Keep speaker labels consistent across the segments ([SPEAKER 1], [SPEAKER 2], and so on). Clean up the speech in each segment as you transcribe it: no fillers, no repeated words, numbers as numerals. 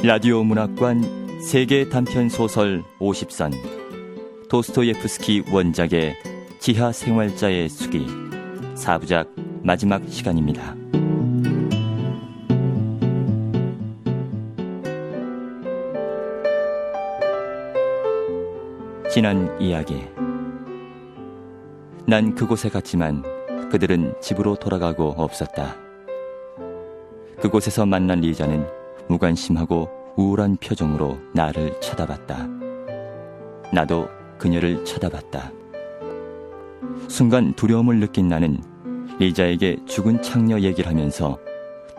[SPEAKER 1] 라디오 문학관 세계 단편 소설 50선 도스토예프스키 원작의 지하 생활자의 수기 4부작 마지막 시간입니다. 지난 이야기. 난 그곳에 갔지만 그들은 집으로 돌아가고 없었다. 그곳에서 만난 리자는 무관심하고 우울한 표정으로 나를 쳐다봤다. 나도 그녀를 쳐다봤다. 순간 두려움을 느낀 나는 리자에게 죽은 창녀 얘기를 하면서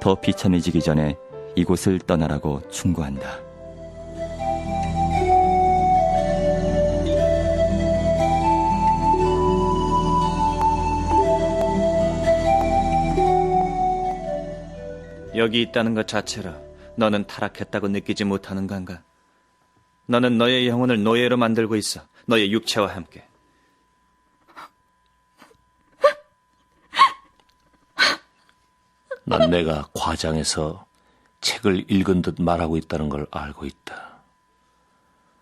[SPEAKER 1] 더 비참해지기 전에 이곳을 떠나라고 충고한다.
[SPEAKER 2] 여기 있다는 것 자체로 너는 타락했다고 느끼지 못하는 건가? 너는 너의 영혼을 노예로 만들고 있어. 너의 육체와 함께.
[SPEAKER 3] 난 내가 과장해서 책을 읽은 듯 말하고 있다는 걸 알고 있다.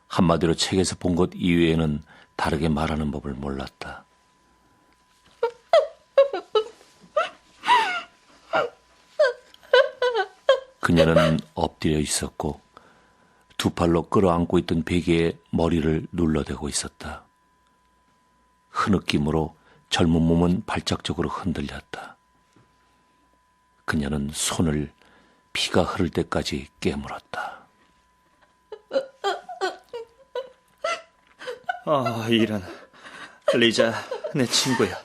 [SPEAKER 3] 한마디로 책에서 본 것 이외에는 다르게 말하는 법을 몰랐다. 그녀는 엎드려 있었고 두 팔로 끌어안고 있던 베개에 머리를 눌러대고 있었다. 흐느낌으로 젊은 몸은 발작적으로 흔들렸다. 그녀는 손을 피가 흐를 때까지 깨물었다.
[SPEAKER 2] 이런. 리자, 내 친구야.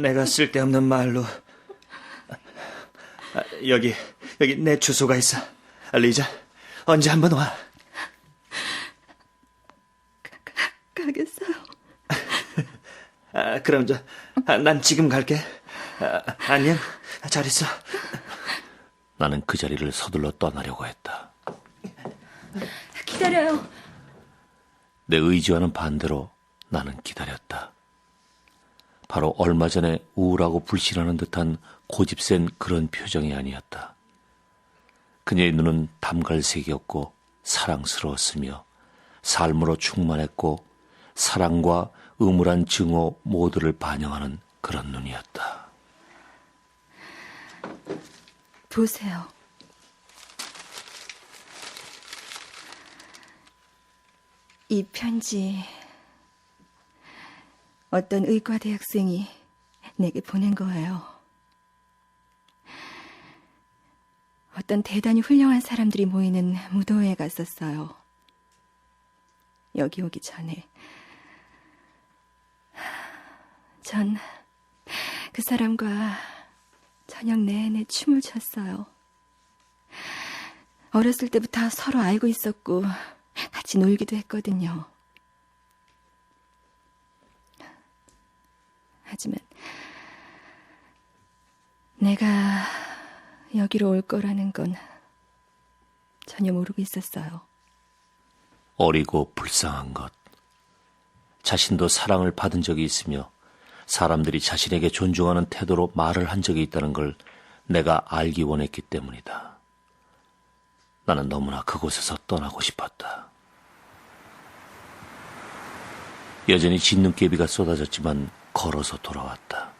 [SPEAKER 2] 내가 쓸데없는 말로. 여기 내 주소가 있어. 리자, 언제 한번 와.
[SPEAKER 4] 가겠어요.
[SPEAKER 2] 그럼 난 지금 갈게. 안녕, 잘 있어.
[SPEAKER 3] 나는 그 자리를 서둘러 떠나려고 했다.
[SPEAKER 4] 기다려요.
[SPEAKER 3] 내 의지와는 반대로 나는 기다렸다. 바로 얼마 전에 우울하고 불신하는 듯한 고집센 그런 표정이 아니었다. 그녀의 눈은 담갈색이었고 사랑스러웠으며 삶으로 충만했고 사랑과 음울한 증오 모두를 반영하는 그런 눈이었다.
[SPEAKER 4] 보세요. 이 편지 어떤 의과 대학생이 내게 보낸 거예요. 어떤 대단히 훌륭한 사람들이 모이는 무도회에 갔었어요. 여기 오기 전에. 전 그 사람과 저녁 내내 춤을 췄어요. 어렸을 때부터 서로 알고 있었고 같이 놀기도 했거든요. 하지만 내가 여기로 올 거라는 건 전혀 모르고 있었어요.
[SPEAKER 3] 어리고 불쌍한 것. 자신도 사랑을 받은 적이 있으며 사람들이 자신에게 존중하는 태도로 말을 한 적이 있다는 걸 내가 알기 원했기 때문이다. 나는 너무나 그곳에서 떠나고 싶었다. 여전히 진눈깨비가 쏟아졌지만 걸어서 돌아왔다.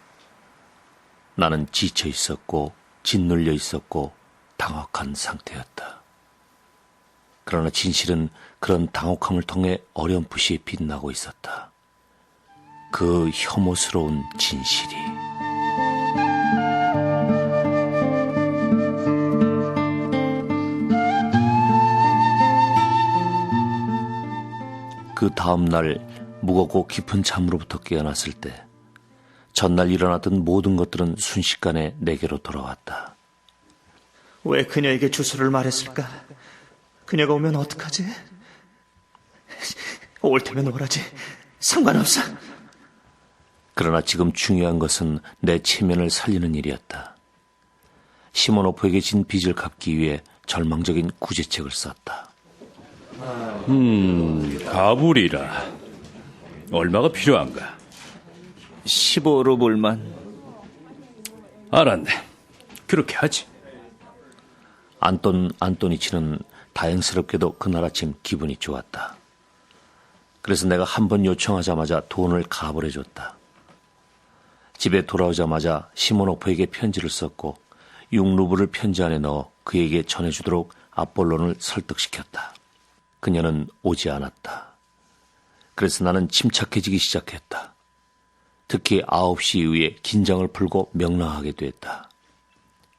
[SPEAKER 3] 나는 지쳐 있었고 짓눌려 있었고 당혹한 상태였다. 그러나 진실은 그런 당혹함을 통해 어렴풋이 빛나고 있었다. 그 혐오스러운 진실이. 그 다음 날 무겁고 깊은 잠으로부터 깨어났을 때 전날 일어났던 모든 것들은 순식간에 내게로 돌아왔다.
[SPEAKER 2] 왜 그녀에게 주소를 말했을까? 그녀가 오면 어떡하지? 올 테면 오라지. 상관없어.
[SPEAKER 3] 그러나 지금 중요한 것은 내 체면을 살리는 일이었다. 시모노프에게 진 빚을 갚기 위해 절망적인 구제책을 썼다.
[SPEAKER 5] 가불이라. 얼마가 필요한가?
[SPEAKER 2] 15루블만.
[SPEAKER 5] 알았네. 그렇게 하지.
[SPEAKER 3] 안돈 안토니치는 다행스럽게도 그날 아침 기분이 좋았다. 그래서 내가 한 번 요청하자마자 돈을 가불해줬다. 집에 돌아오자마자 시모노프에게 편지를 썼고 6루블을 편지 안에 넣어 그에게 전해주도록 아폴론을 설득시켰다. 그녀는 오지 않았다. 그래서 나는 침착해지기 시작했다. 특히 9시 이후에 긴장을 풀고 명랑하게 됐다.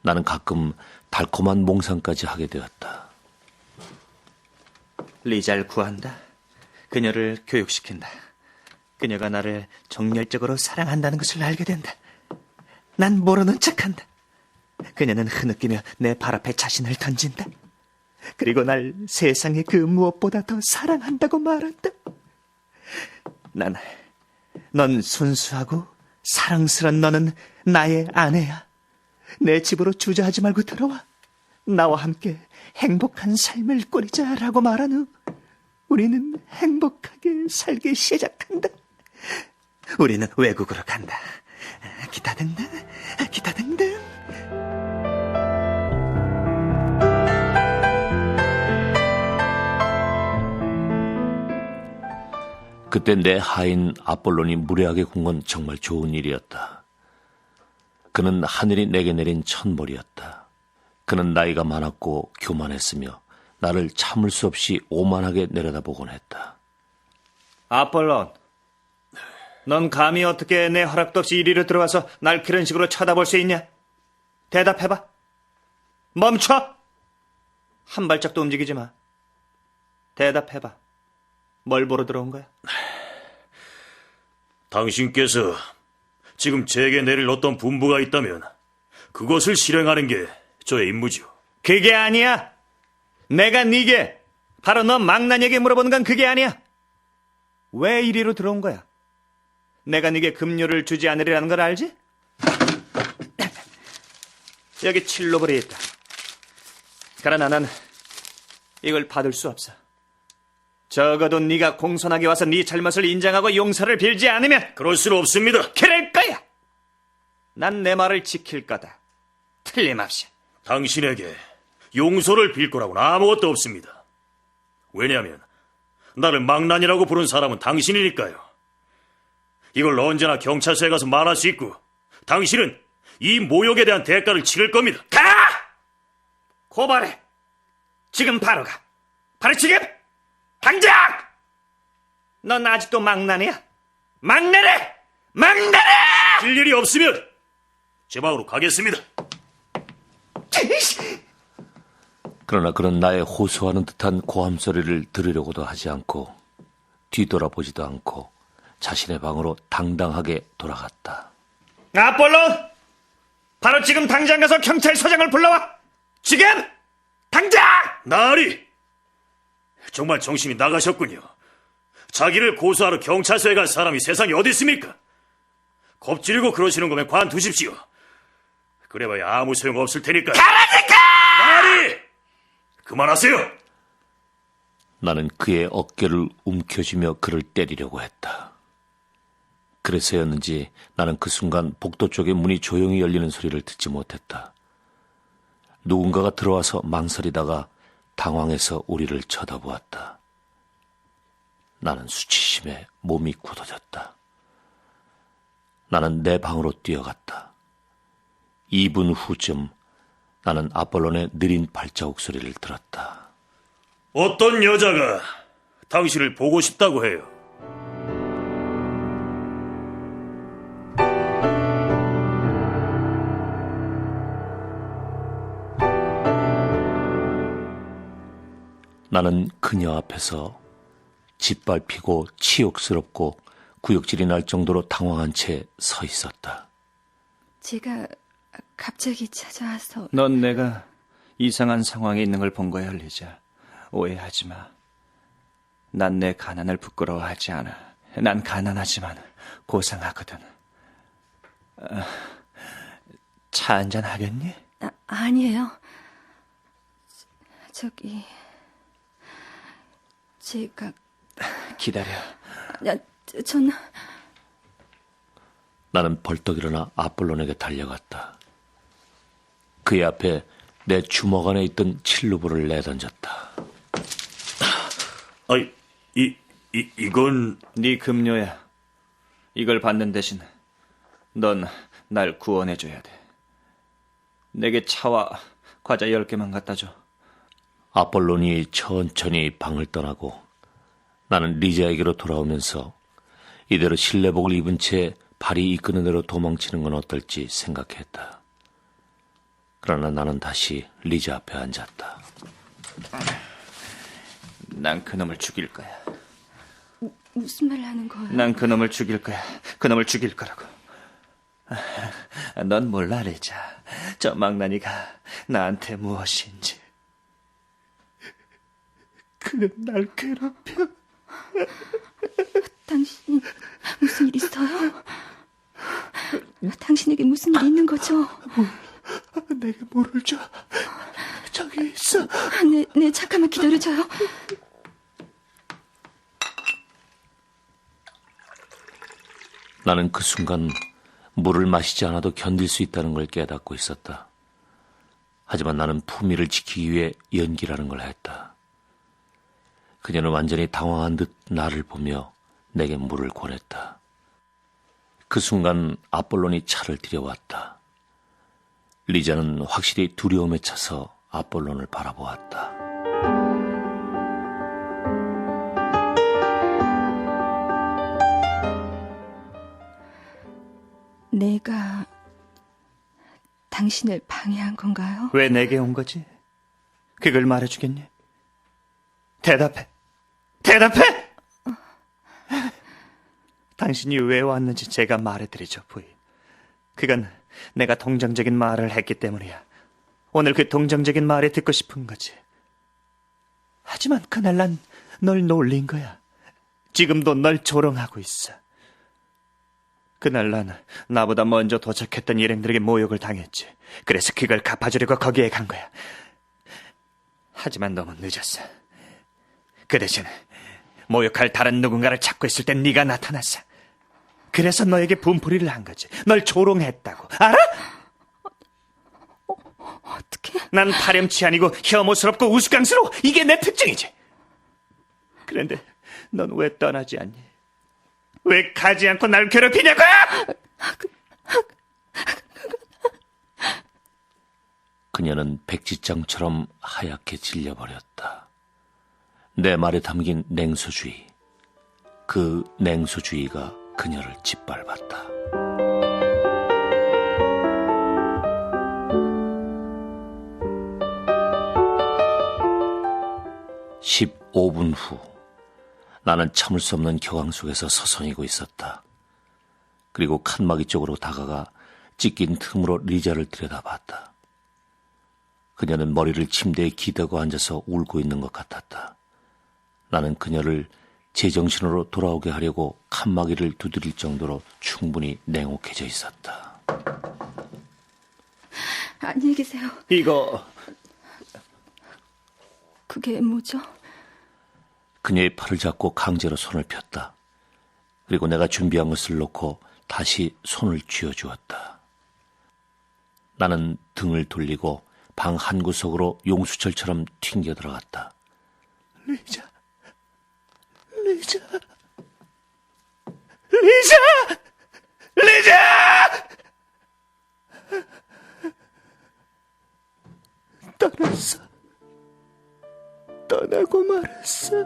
[SPEAKER 3] 나는 가끔 달콤한 몽상까지 하게 되었다.
[SPEAKER 2] 리자를 구한다. 그녀를 교육시킨다. 그녀가 나를 정열적으로 사랑한다는 것을 알게 된다. 난 모르는 척한다. 그녀는 흐느끼며 내 발 앞에 자신을 던진다. 그리고 날 세상의 그 무엇보다 더 사랑한다고 말한다. 넌 순수하고 사랑스런 너는 나의 아내야. 내 집으로 주저하지 말고 들어와. 나와 함께 행복한 삶을 꾸리자라고 말한 후 우리는 행복하게 살기 시작한다. 우리는 외국으로 간다. 기타 등등, 기타 등등.
[SPEAKER 3] 그때 내 하인 아폴론이 무례하게 군 건 정말 좋은 일이었다. 그는 하늘이 내게 내린 천벌이었다. 그는 나이가 많았고 교만했으며 나를 참을 수 없이 오만하게 내려다보곤 했다.
[SPEAKER 2] 아폴론, 넌 감히 어떻게 내 허락도 없이 이리로 들어와서 날 그런 식으로 쳐다볼 수 있냐? 대답해봐. 멈춰! 한 발짝도 움직이지 마. 대답해봐. 뭘 보러 들어온 거야?
[SPEAKER 6] 당신께서 지금 제게 내릴 어떤 분부가 있다면 그것을 실행하는 게 저의 임무지요.
[SPEAKER 2] 그게 아니야. 내가 네게 바로 너 망나니에게 물어보는 건 그게 아니야. 왜 이리로 들어온 거야? 내가 네게 급료를 주지 않으리라는 걸 알지? 여기 7루블이 있다. 그러나 난 이걸 받을 수 없어. 적어도 네가 공손하게 와서 네 잘못을 인정하고 용서를 빌지 않으면
[SPEAKER 6] 그럴 수는 없습니다.
[SPEAKER 2] 그럴 거야. 난 내 말을 지킬 거다. 틀림없이.
[SPEAKER 6] 당신에게 용서를 빌 거라고는 아무것도 없습니다. 왜냐하면 나를 망난이라고 부른 사람은 당신이니까요. 이걸 언제나 경찰서에 가서 말할 수 있고 당신은 이 모욕에 대한 대가를 치를 겁니다.
[SPEAKER 2] 가! 고발해. 지금 바로 가. 바로 지금! 당장! 넌 아직도 망나니야? 망나네! 망나네!
[SPEAKER 6] 할 일이 없으면 제 방으로 가겠습니다.
[SPEAKER 3] 그러나 그런 나의 호소하는 듯한 고함 소리를 들으려고도 하지 않고 뒤돌아보지도 않고 자신의 방으로 당당하게 돌아갔다.
[SPEAKER 2] 아폴론! 바로 지금 당장 가서 경찰서장을 불러와! 지금! 당장!
[SPEAKER 6] 나으리! 정말 정신이 나가셨군요. 자기를 고소하러 경찰서에 갈 사람이 세상에 어디 있습니까? 겁지르고 그러시는 거면 관두십시오. 그래봐야 아무 소용없을 테니까.
[SPEAKER 2] 가라니까!
[SPEAKER 6] 나으리! 그만하세요!
[SPEAKER 3] 나는 그의 어깨를 움켜쥐며 그를 때리려고 했다. 그래서였는지 나는 그 순간 복도 쪽의 문이 조용히 열리는 소리를 듣지 못했다. 누군가가 들어와서 망설이다가 당황해서 우리를 쳐다보았다. 나는 수치심에 몸이 굳어졌다. 나는 내 방으로 뛰어갔다. 2분 후쯤 나는 아폴론의 느린 발자국 소리를 들었다.
[SPEAKER 6] 어떤 여자가 당신을 보고 싶다고 해요.
[SPEAKER 3] 나는 그녀 앞에서 짓밟히고 치욕스럽고 구역질이 날 정도로 당황한 채 서 있었다.
[SPEAKER 4] 제가 갑자기 찾아와서
[SPEAKER 2] 넌 내가 이상한 상황에 있는 걸 본 거야, 리자. 오해하지 마. 난 내 가난을 부끄러워하지 않아. 난 가난하지만 고상하거든. 차 한잔 하겠니?
[SPEAKER 4] 아니에요. 저기 제가
[SPEAKER 2] 기다려.
[SPEAKER 4] 전
[SPEAKER 3] 나는 벌떡 일어나 아폴론에게 달려갔다. 그의 앞에 내 주먹 안에 있던 칠루브를 내던졌다.
[SPEAKER 6] 아이, 이건
[SPEAKER 2] 네 급료야. 이걸 받는 대신 넌 날 구원해줘야 돼. 내게 차와 과자 10개만 갖다 줘.
[SPEAKER 3] 아폴론이 천천히 방을 떠나고 나는 리자에게로 돌아오면서 이대로 실내복을 입은 채 발이 이끄는 대로 도망치는 건 어떨지 생각했다. 그러나 나는 다시 리자 앞에 앉았다.
[SPEAKER 2] 난 그놈을 죽일 거야.
[SPEAKER 4] 무슨 말을 하는 거예요?
[SPEAKER 2] 난 그놈을 죽일 거야. 그놈을 죽일 거라고. 넌 몰라, 리자. 저 망나니가 나한테 무엇인지. 그는 날 괴롭혀.
[SPEAKER 4] 당신 무슨 일 있어요? 당신에게 무슨 일 있는 거죠?
[SPEAKER 2] 내게 물을 줘. 저기 있어.
[SPEAKER 4] 네, 잠깐만 기다려줘요.
[SPEAKER 3] 나는 그 순간 물을 마시지 않아도 견딜 수 있다는 걸 깨닫고 있었다. 하지만 나는 품위를 지키기 위해 연기라는 걸 했다. 그녀는 완전히 당황한 듯 나를 보며 내게 물을 권했다. 그 순간 아폴론이 차를 들여왔다. 리자는 확실히 두려움에 차서 아폴론을 바라보았다.
[SPEAKER 4] 내가 당신을 방해한 건가요?
[SPEAKER 2] 왜 내게 온 거지? 그걸 말해주겠니? 대답해. 대답해! 당신이 왜 왔는지 제가 말해드리죠, 부인. 그건 내가 동정적인 말을 했기 때문이야. 오늘 그 동정적인 말이 듣고 싶은 거지. 하지만 그날 난 널 놀린 거야. 지금도 널 조롱하고 있어. 그날 난 나보다 먼저 도착했던 일행들에게 모욕을 당했지. 그래서 그걸 갚아주려고 거기에 간 거야. 하지만 너무 늦었어. 그 대신 모욕할 다른 누군가를 찾고 있을 땐 네가 나타났어. 그래서 너에게 분풀이를 한 거지. 널 조롱했다고. 알아?
[SPEAKER 4] 어떻게?
[SPEAKER 2] 난 파렴치 아니고 혐오스럽고 우스꽝스러워. 이게 내 특징이지. 그런데 넌 왜 떠나지 않니? 왜 가지 않고 날 괴롭히냐고!
[SPEAKER 3] 그녀는 백지장처럼 하얗게 질려버렸다. 내 말에 담긴 냉소주의, 그 냉소주의가 그녀를 짓밟았다. 15분 후, 나는 참을 수 없는 격앙 속에서 서성이고 있었다. 그리고 칸막이 쪽으로 다가가 찢긴 틈으로 리자를 들여다봤다. 그녀는 머리를 침대에 기대고 앉아서 울고 있는 것 같았다. 나는 그녀를 제정신으로 돌아오게 하려고 칸막이를 두드릴 정도로 충분히 냉혹해져 있었다.
[SPEAKER 4] 안녕히 계세요.
[SPEAKER 2] 이거
[SPEAKER 4] 그게 뭐죠?
[SPEAKER 3] 그녀의 팔을 잡고 강제로 손을 폈다. 그리고 내가 준비한 것을 놓고 다시 손을 쥐어주었다. 나는 등을 돌리고 방 한구석으로 용수철처럼 튕겨 들어갔다.
[SPEAKER 2] 리자, 리자, 리자, 리자! 떠났어. 떠나고 말았어.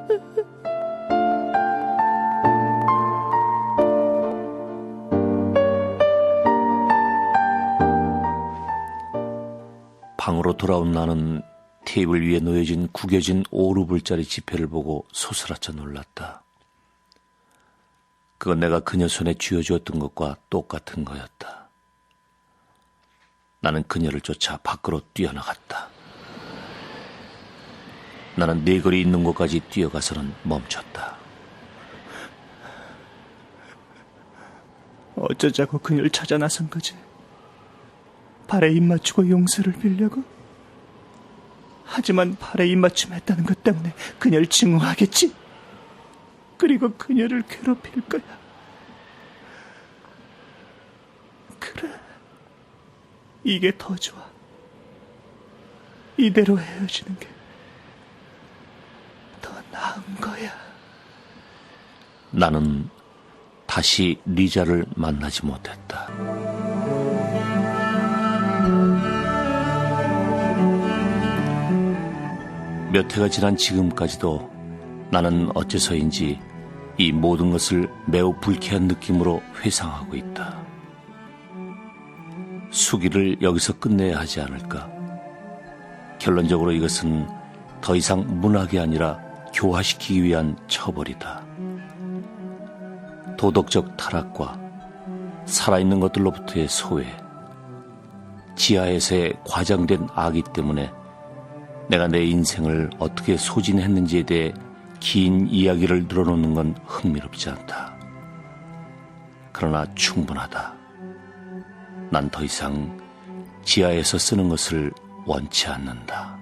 [SPEAKER 3] 방으로 돌아온 나는 테이블 위에 놓여진 구겨진 5루블짜리 지폐를 보고 소스라쳐 놀랐다. 그건 내가 그녀 손에 쥐어주었던 것과 똑같은 거였다. 나는 그녀를 쫓아 밖으로 뛰어나갔다. 나는 네거리 있는 곳까지 뛰어가서는 멈췄다.
[SPEAKER 2] 어쩌자고 그녀를 찾아 나선 거지? 발에 입 맞추고 용서를 빌려고? 하지만 발에 입 맞춤했다는 것 때문에 그녀를 증오하겠지? 그리고 그녀를 괴롭힐 거야. 그래, 이게 더 좋아. 이대로 헤어지는 게 더 나은 거야.
[SPEAKER 3] 나는 다시 리자를 만나지 못했다. 몇 해가 지난 지금까지도 나는 어째서인지 이 모든 것을 매우 불쾌한 느낌으로 회상하고 있다. 수기를 여기서 끝내야 하지 않을까? 결론적으로 이것은 더 이상 문학이 아니라 교화시키기 위한 처벌이다. 도덕적 타락과 살아있는 것들로부터의 소외, 지하에서의 과장된 악이 때문에 내가 내 인생을 어떻게 소진했는지에 대해 긴 이야기를 늘어놓는 건 흥미롭지 않다. 그러나 충분하다. 난 더 이상 지하에서 쓰는 것을 원치 않는다.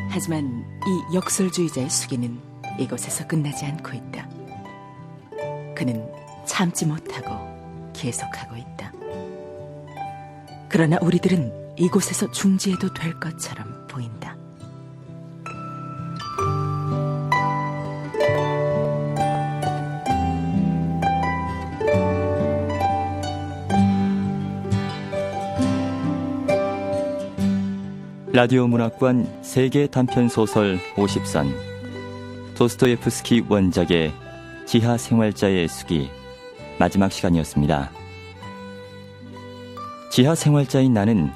[SPEAKER 7] 하지만 이 역설주의자의 수기는 이곳에서 끝나지 않고 있다. 그는 참지 못하고 계속하고 있다. 그러나 우리들은 이곳에서 중지해도 될 것처럼 보인다.
[SPEAKER 1] 라디오 문학관 세계 단편 소설 50선 도스토예프스키 원작의 지하 생활자의 수기 마지막 시간이었습니다. 지하 생활자인 나는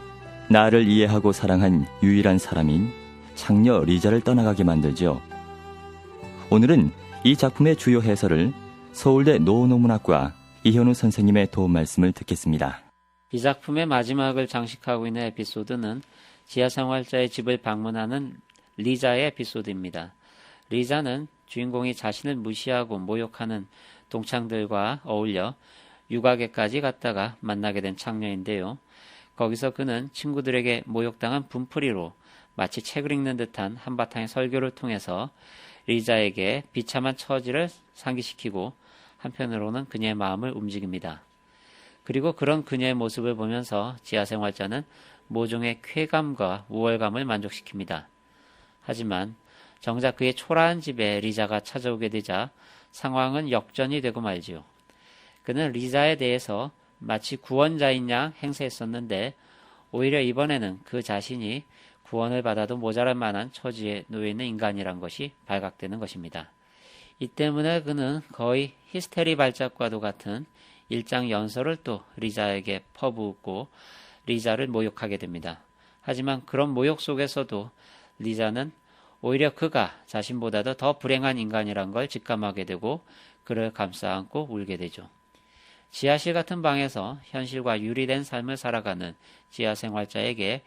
[SPEAKER 1] 나를 이해하고 사랑한 유일한 사람인 창녀 리자를 떠나가게 만들죠. 오늘은 이 작품의 주요 해설을 서울대 노노문학과 이현우 선생님의 도움 말씀을 듣겠습니다.
[SPEAKER 8] 이 작품의 마지막을 장식하고 있는 에피소드는 지하생활자의 집을 방문하는 리자의 에피소드입니다. 리자는 주인공이 자신을 무시하고 모욕하는 동창들과 어울려 육아계까지 갔다가 만나게 된 창녀인데요. 거기서 그는 친구들에게 모욕당한 분풀이로 마치 책을 읽는 듯한 한바탕의 설교를 통해서 리자에게 비참한 처지를 상기시키고 한편으로는 그녀의 마음을 움직입니다. 그리고 그런 그녀의 모습을 보면서 지하생활자는 모종의 쾌감과 우월감을 만족시킵니다. 하지만 정작 그의 초라한 집에 리자가 찾아오게 되자 상황은 역전이 되고 말지요. 그는 리자에 대해서 마치 구원자인 양 행세했었는데 오히려 이번에는 그 자신이 구원을 받아도 모자랄 만한 처지에 놓여있는 인간이란 것이 발각되는 것입니다. 이 때문에 그는 거의 히스테리 발작과도 같은 일장 연설을 또 리자에게 퍼붓고 리자를 모욕하게 됩니다. 하지만 그런 모욕 속에서도 리자는 오히려 그가 자신보다도 더 불행한 인간이란 걸 직감하게 되고 그를 감싸안고 울게 되죠. 지하실 같은 방에서 현실과 유리된 삶을 살아가는 지하생활자에게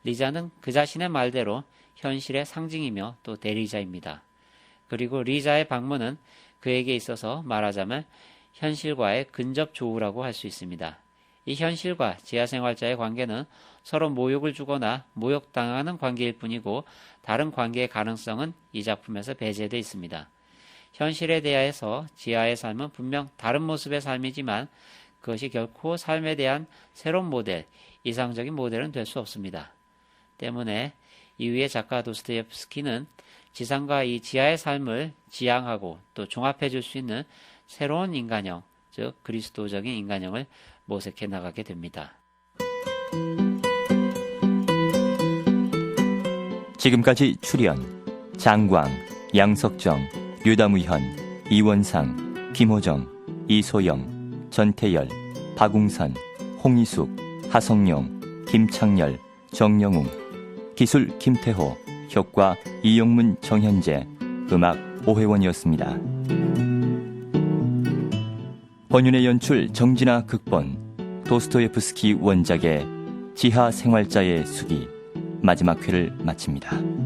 [SPEAKER 8] 리자는 그 자신의 말대로 현실의 상징이며 또 대리자입니다. 그리고 리자의 방문은 그에게 있어서 말하자면 현실과의 근접 조우라고 할 수 있습니다. 이 현실과 지하생활자의 관계는 서로 모욕을 주거나 모욕당하는 관계일 뿐이고 다른 관계의 가능성은 이 작품에서 배제되어 있습니다. 현실에 대해서 지하의 삶은 분명 다른 모습의 삶이지만 그것이 결코 삶에 대한 새로운 모델, 이상적인 모델은 될 수 없습니다. 때문에 이후에 작가 도스토옙스키는 지상과 이 지하의 삶을 지향하고 또 종합해 줄 수 있는 새로운 인간형, 즉 그리스도적인 인간형을 모색해 나가게 됩니다.
[SPEAKER 1] 지금까지 출연 장광, 양석정, 류다무현, 이원상, 김호정, 이소영, 전태열, 박웅선, 홍희숙, 하성룡, 김창열, 정영웅, 기술 김태호, 효과 이용문, 정현재, 음악 오혜원이었습니다. 권윤의 연출, 정진아 극본, 도스토예프스키 원작의 지하 생활자의 수기 마지막 회를 마칩니다.